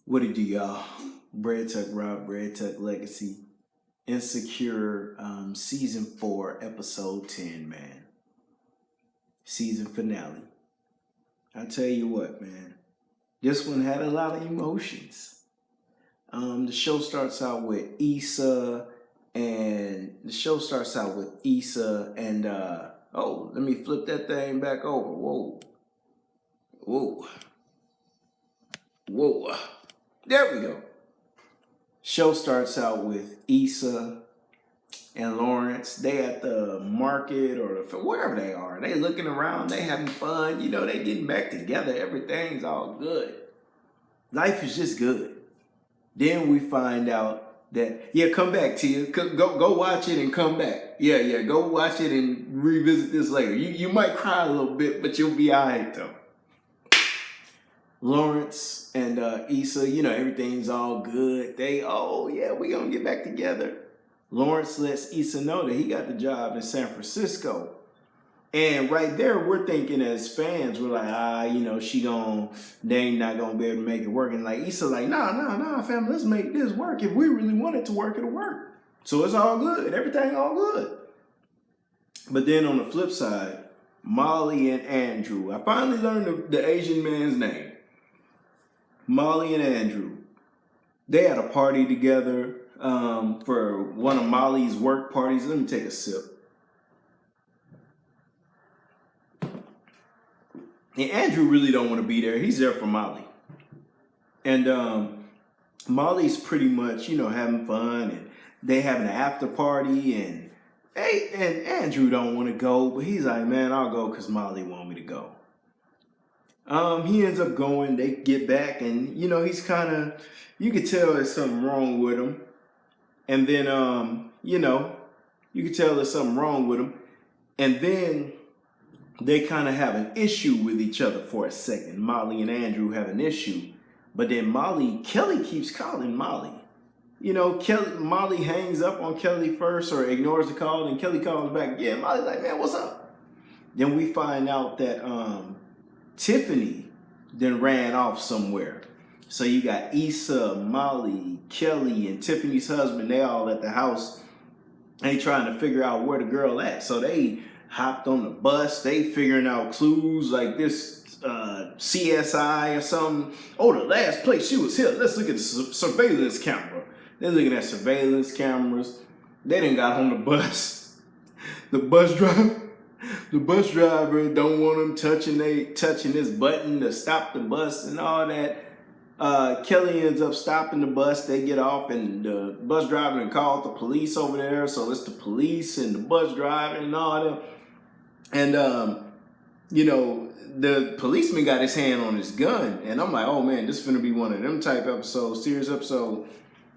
What it do, y'all? Bread Tuck Rob, Bread Tuck Legacy, Insecure, Season 4, Episode 10, man. Season finale. I tell you what, man. This one had a lot of emotions. The show starts out with Issa and oh, let me flip that thing back over. Whoa. There we go. Show starts out with Issa and Lawrence. They at the market or wherever they are. They looking around. They having fun. You know, they getting back together. Everything's all good. Life is just good. Then we find out that, come back, Tia. Go watch it and come back. Go watch it and revisit this later. You might cry a little bit, but you'll be all right, though. Lawrence and Issa, everything's all good. We gonna get back together. Lawrence lets Issa know that he got the job in San Francisco. And right there, we're thinking as fans, we're like, they ain't not gonna be able to make it work. And like Issa like, nah, fam, let's make this work. If we really want it to work, it'll work. So it's all good. Everything all good. But then on the flip side, Molly and Andrew. I finally learned the Asian man's name. Molly and Andrew, they had a party together for one of Molly's work parties. Let me take a sip. And Andrew really don't want to be there. He's there for Molly. And Molly's pretty much, having fun, and they having an after party, and Andrew don't want to go, but he's like, man, I'll go because Molly want me to go. He ends up going, they get back, and, he's kind of, you could tell there's something wrong with him. And then, you could tell there's something wrong with him. And then they kind of have an issue with each other for a second. Molly and Andrew have an issue. But then Kelly keeps calling Molly. Molly hangs up on Kelly first or ignores the call, and Kelly calls back. Yeah, Molly's like, man, what's up? Then we find out that, Tiffany then ran off somewhere. So you got Issa, Molly, Kelly, and Tiffany's husband. They all at the house. They trying to figure out where the girl at. So they hopped on the bus. They figuring out clues like this CSI or something. Oh, the last place she was here. Let's look at the surveillance camera. They're looking at surveillance cameras. They done got on the bus. The bus driver don't want them touching this button to stop the bus and all that. Kelly ends up stopping the bus. They get off, and the bus driver and called the police over there. So it's the police and the bus driver and all that. And the policeman got his hand on his gun, and I'm like, oh man, this is gonna be one of them type episodes, serious episode.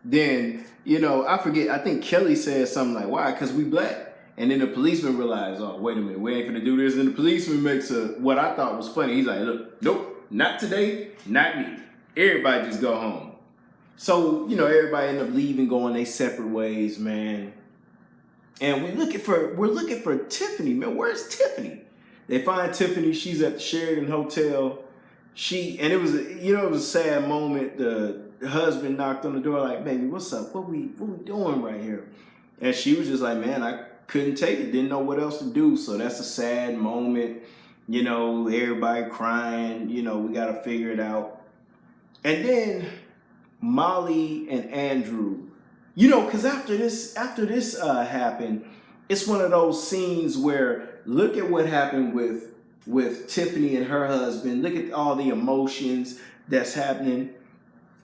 Then I forget. I think Kelly said something like, "Why? Because we black." And then the policeman realized, oh, wait a minute, we ain't finna do this. And the policeman makes what I thought was funny. He's like, look, nope, not today, not me. Everybody just go home. So, everybody end up leaving, going their separate ways, man. And we're looking for Tiffany, man. Where's Tiffany? They find Tiffany. She's at the Sheridan Hotel. It was a sad moment. The husband knocked on the door like, baby, what's up? What we doing right here? And she was just like, man, I couldn't take it, didn't know what else to do. So that's a sad moment. Everybody crying, we got to figure it out. And then Molly and Andrew, because after this happened, it's one of those scenes where look at what happened with Tiffany and her husband. Look at all the emotions that's happening.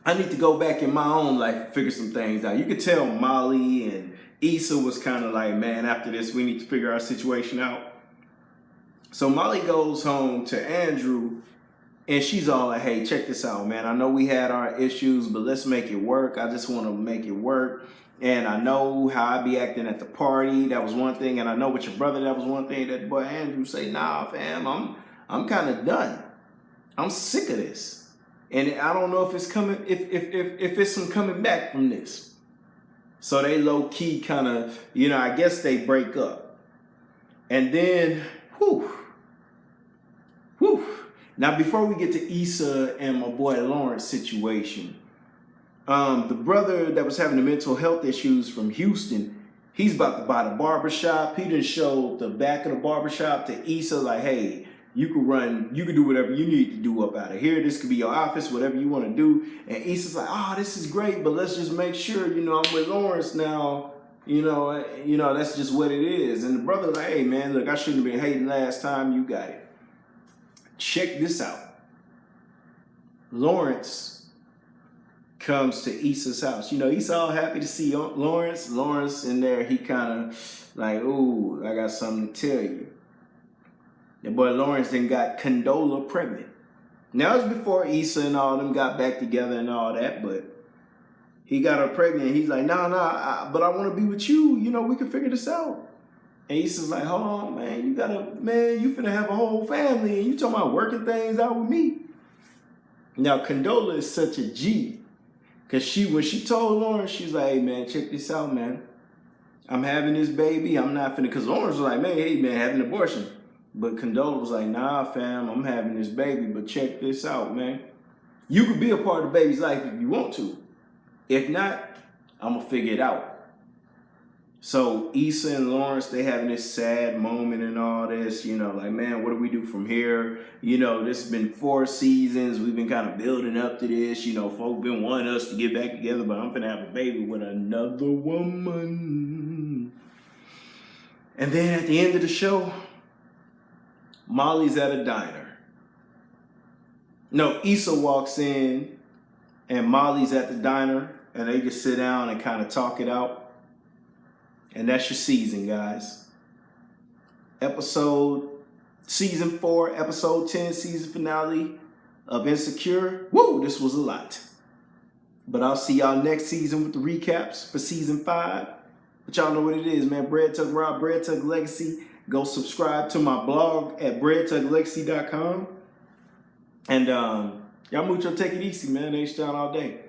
I need to go back in my own life and figure some things out. You could tell Molly and Issa was kind of like, man, after this, we need to figure our situation out. So Molly goes home to Andrew, and she's all like, hey, check this out, man. I know we had our issues, but let's make it work. I just want to make it work. And I know how I be acting at the party. That was one thing. And I know with your brother, that was one thing. That boy Andrew say, nah, fam, I'm kind of done. I'm sick of this. And I don't know if it's coming, if it's some coming back from this. So they low key kind of, I guess they break up. And then, whew. Now, before we get to Issa and my boy Lawrence situation, The brother that was having the mental health issues from Houston, he's about to buy the barbershop. He done showed the back of the barbershop to Issa, like, hey, you can do whatever you need to do up out of here. This could be your office, whatever you want to do. And Issa's like, oh, this is great, but let's just make sure, I'm with Lawrence now. That's just what it is. And the brother's like, hey, man, look, I shouldn't have been hating last time. You got it. Check this out. Lawrence comes to Issa's house. Issa all happy to see Lawrence. Lawrence in there, he kind of like, ooh, I got something to tell you. The boy Lawrence then got Condola pregnant. Now, it was before Issa and all them got back together and all that, but he got her pregnant. He's like, nah, but I want to be with you. We can figure this out. And Issa's like, hold on, man. You finna have a whole family, and you talking about working things out with me. Now, Condola is such a G. Because when she told Lawrence, she's like, hey, man, check this out, man. I'm having this baby. I'm not finna, because Lawrence was like, man, hey, man, having an abortion. But Condola was like, nah, fam, I'm having this baby, but check this out, man. You could be a part of the baby's life if you want to. If not, I'm going to figure it out. So Issa and Lawrence, they having this sad moment and all this, like, man, what do we do from here? This has been 4 seasons. We've been kind of building up to this. Folk been wanting us to get back together, but I'm going to have a baby with another woman. And then at the end of the show, Molly's at a diner. No, Issa walks in and Molly's at the diner and they just sit down and kind of talk it out. And that's your season, guys. Season 4, episode 10, season finale of Insecure. Woo, this was a lot. But I'll see y'all next season with the recaps for season 5. But y'all know what it is, man. Bread Tug Rob, Bread Tug Legacy. Go subscribe to my blog at breadtuglegacy.com. And y'all mucho take it easy, man. H down all day.